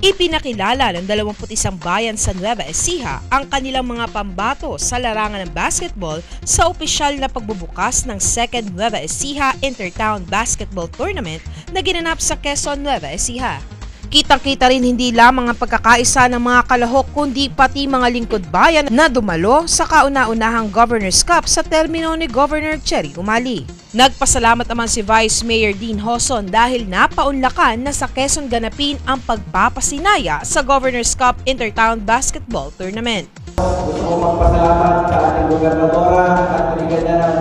Ipinakilala ng 21 bayan sa Nueva Ecija ang kanilang mga pambato sa larangan ng basketball sa opisyal na pagbubukas ng Second Nueva Ecija Intertown Basketball Tournament na ginanap sa Quezon, Nueva Ecija. Kitang-kita rin hindi lamang ang pagkakaisa ng mga kalahok kundi pati mga lingkod bayan na dumalo sa kauna-unahang Governor's Cup sa termino ni Governor Cherry Umali. Nagpasalamat naman si Vice Mayor Dean Hoson dahil napaunlakan na sa Quezon ganapin ang pagpapasinaya sa Governor's Cup Intertown Basketball Tournament. Gusto ko magpasalamat sa ating gobernadora at binigyan niya ng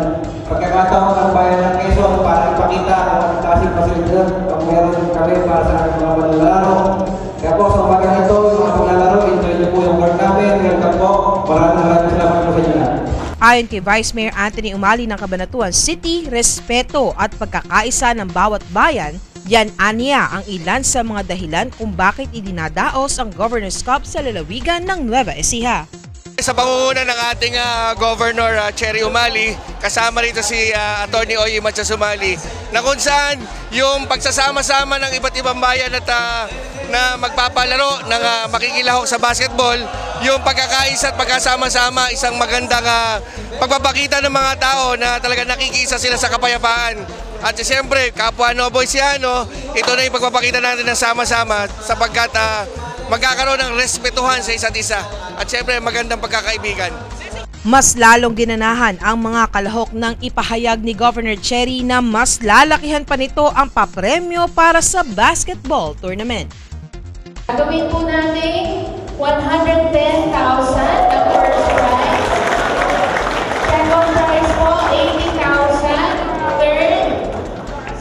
pagkakataon ng bayan ng Quezon para ipakita ang klaseng pasilidad ang meron kami para sa ating mga manlalaro. Kaya po sa umaga nito, yung mga paglalaro, enjoy niyo po yung work namin. Welcome po. Maraming salamat po sa inyo lahat. Ayon kay Vice Mayor Anthony Umali ng Cabanatuan City, respeto at pagkakaisa ng bawat bayan, yan aniya ang ilan sa mga dahilan kung bakit idinadaos ang Governor's Cup sa lalawigan ng Nueva Ecija. Sa pangunguna ng ating Governor Cherry Umali, kasama rito si Atty. Oye Machasumali, na kung saan yung pagsasama-sama ng iba't ibang bayan at na magpapalaro ng makikilahok sa basketball, yung pagkakaisa at pagkasama-sama, isang magandang pagpapakita ng mga tao na talaga nakikisa sila sa kapayapaan. At siyempre, kapwa Novoisiano, ito na yung pagpapakita natin ng sama-sama sapagkat magkakaroon ng respetuhan sa isa't isa. At siyempre, magandang pagkakaibigan. Mas lalong ginanahan ang mga kalahok ng ipahayag ni Governor Cherry na mas lalakihan pa nito ang papremyo para sa basketball tournament. Gagawin po natin 110,000 ang first prize. Second prize po, 80,000. Third,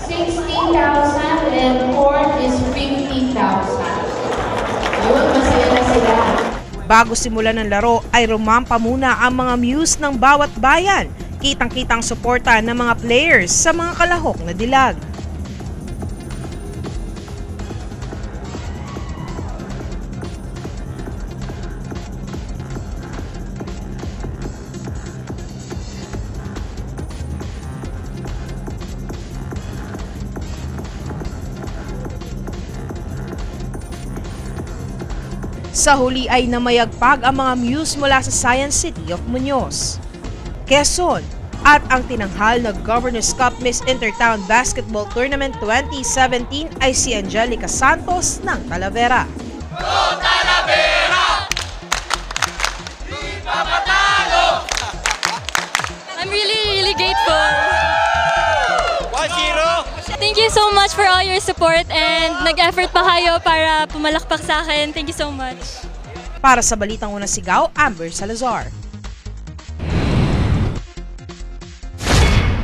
60,000. And fourth is 50,000. Yun, masaya na sila. Bago simulan ng laro ay rumampa muna ang mga muse ng bawat bayan. Kitang-kitang suporta ng mga players sa mga kalahok na dilag. Sa huli ay namayagpag ang mga muse mula sa Science City of Muñoz, Quezon at ang tinanghal na Governor's Cup Miss Intertown Basketball Tournament 2017 ay si Angelica Santos ng Talavera. Go Talavera! Di papatalo! I'm really grateful. 1-0! Thank you so much for all your support and nag-effort pa kayo para pumalakpak sa akin. Thank you so much. Para sa Balitang Unang Sigaw, Amber Salazar.